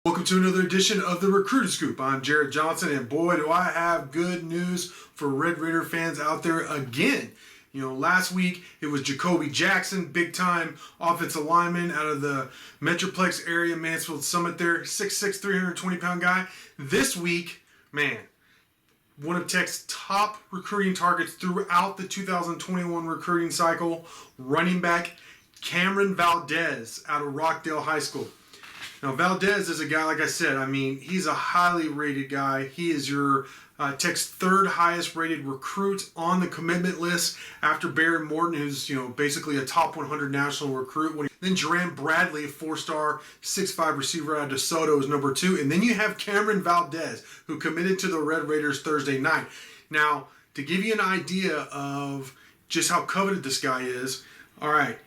Welcome to another edition of the Recruiter Scoop. I'm Jarret Johnson, and boy, do I have good news for Red Raider fans out there again. You know, last week it was Jacoby Jackson, big-time offensive lineman out of the Metroplex area, Mansfield Summit there, 6'6", 320-pound guy. This week, man, one of Tech's top recruiting targets throughout the 2021 recruiting cycle, running back Cam'Ron Valdez out of Rockdale High School. Now, Valdez is a guy, like I said, I mean, he's a highly rated guy. He is your Tech's third highest rated recruit on the commitment list after Barrett Morton, who's, basically a top 100 national recruit. Then Jarret Bradley, a four-star, 6'5" receiver out of DeSoto, is number 2. And then you have Cam'Ron Valdez, who committed to the Red Raiders Thursday night. Now, to give you an idea of just how coveted this guy is, all right,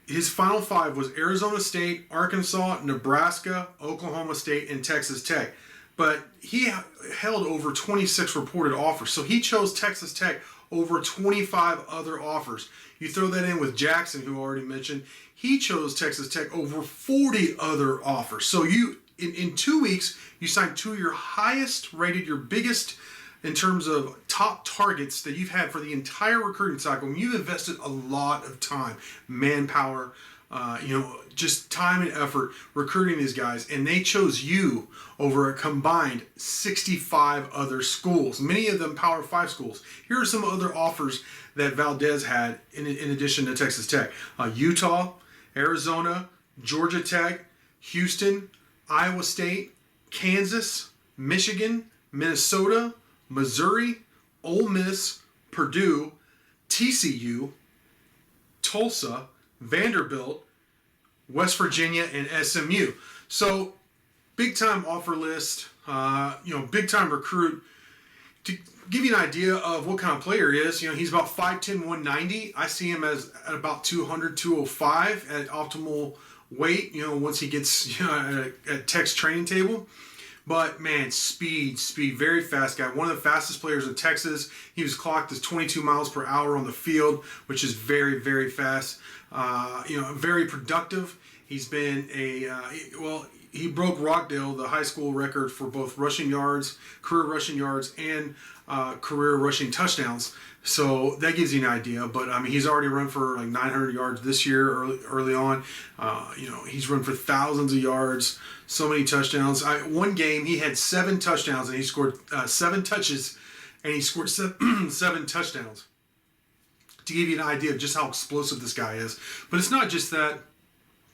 his final 5 was Arizona State, Arkansas, Nebraska, Oklahoma State, and Texas Tech. But he held over 26 reported offers. So he chose Texas Tech over 25 other offers. You throw that in with Jackson, who I already mentioned. He chose Texas Tech over 40 other offers. So in 2 weeks, you signed 2 of your highest rated, your biggest in terms of top targets that you've had for the entire recruiting cycle. And you've invested a lot of time, manpower, just time and effort recruiting these guys. And they chose you over a combined 65 other schools, many of them Power 5 schools. Here are some other offers that Valdez had in addition to Texas Tech. Utah, Arizona, Georgia Tech, Houston, Iowa State, Kansas, Michigan, Minnesota, Missouri, Ole Miss, Purdue, TCU, Tulsa, Vanderbilt, West Virginia, and SMU. So, big-time offer list, big-time recruit. To give you an idea of what kind of player he is, he's about 5'10", 190. I see him as at about 200, 205 at optimal weight, once he gets at Tech's training table. But, man, speed, very fast guy. One of the fastest players in Texas. He was clocked as 22 miles per hour on the field, which is very, very fast. Very productive. He's been he broke Rockdale, the high school record for both career rushing yards, and career rushing touchdowns. So that gives you an idea. But he's already run for like 900 yards this year early on. He's run for thousands of yards, so many touchdowns. One game he had 7 touchdowns and he scored 7 touches, and he scored 7 touchdowns. To give you an idea of just how explosive this guy is. But it's not just that.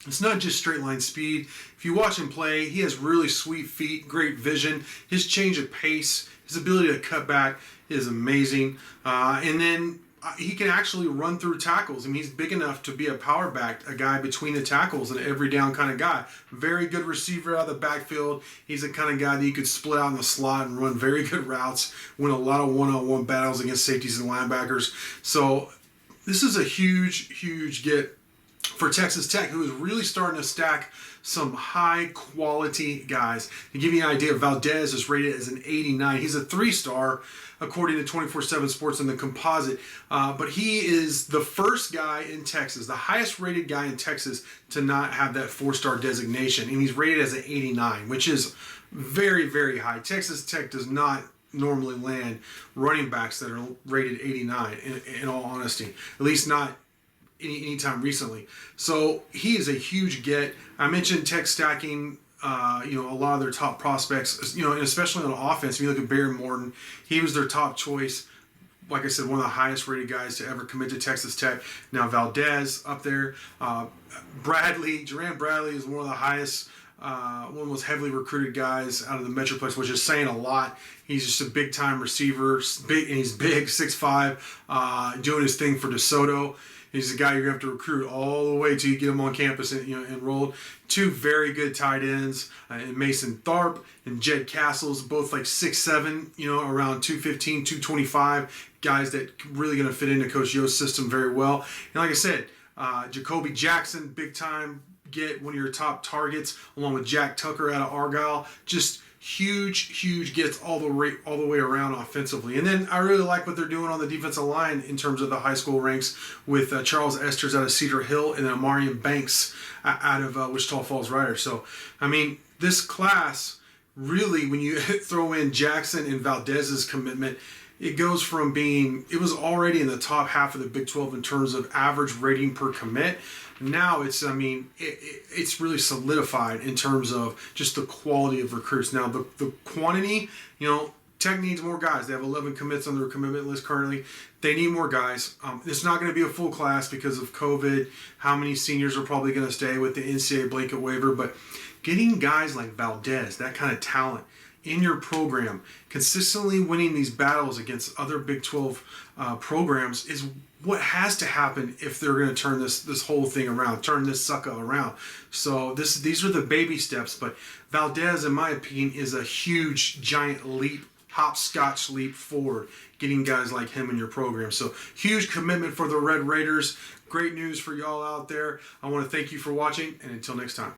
It's not just straight line speed. If you watch him play, he has really sweet feet, great vision. His change of pace, his ability to cut back is amazing. And then he can actually run through tackles. I mean, he's big enough to be a power back, a guy between the tackles, an every down kind of guy. Very good receiver out of the backfield. He's the kind of guy that you could split out in the slot and run very good routes, win a lot of one-on-one battles against safeties and linebackers. So this is a huge get for Texas Tech, who is really starting to stack some high-quality guys. To give you an idea, Valdez is rated as an 89. He's a 3-star, according to 24/7 Sports in the composite. But he is the first guy in Texas, the highest-rated guy in Texas, to not have that 4-star designation. And he's rated as an 89, which is very, very high. Texas Tech does not normally land running backs that are rated 89, in all honesty. At least not anytime recently. So he is a huge get. I mentioned Tech stacking, a lot of their top prospects, and especially on offense. If you look at Barrett Morton, he was their top choice. Like I said, one of the highest rated guys to ever commit to Texas Tech. Now Valdez up there. Jarret Bradley is one of the highest, one of the most heavily recruited guys out of the Metroplex, which is saying a lot. He's just a big-time receiver, he's big, 6'5", doing his thing for DeSoto. He's the guy you're going to have to recruit all the way till you get him on campus and enrolled. 2 very good tight ends, in Mason Tharp and Jed Castles, both like 6'7", around 215, 225, guys that really going to fit into Coach Yo's system very well. And like I said, Jacoby Jackson, big time get, one of your top targets, along with Jack Tucker out of Argyle. Just huge gets all the way around offensively. And then I really like what they're doing on the defensive line in terms of the high school ranks with Charles Esters out of Cedar Hill and then Amarian Banks out of Wichita Falls Riders. So, I mean, this class, really, when you throw in Jackson and Valdez's commitment, it goes from it was already in the top half of the Big 12 in terms of average rating per commit. Now it's really solidified in terms of just the quality of recruits. Now the quantity, Tech needs more guys. They have 11 commits on their commitment list currently. They need more guys. It's not going to be a full class because of COVID. How many seniors are probably going to stay with the NCAA blanket waiver? But getting guys like Valdez, that kind of talent, in your program, consistently winning these battles against other Big 12 programs is what has to happen if they're going to turn this whole thing around, turn this sucker around. So these are the baby steps. But Valdez, in my opinion, is a huge, giant leap, hopscotch leap forward, getting guys like him in your program. So huge commitment for the Red Raiders. Great news for y'all out there. I want to thank you for watching, and until next time.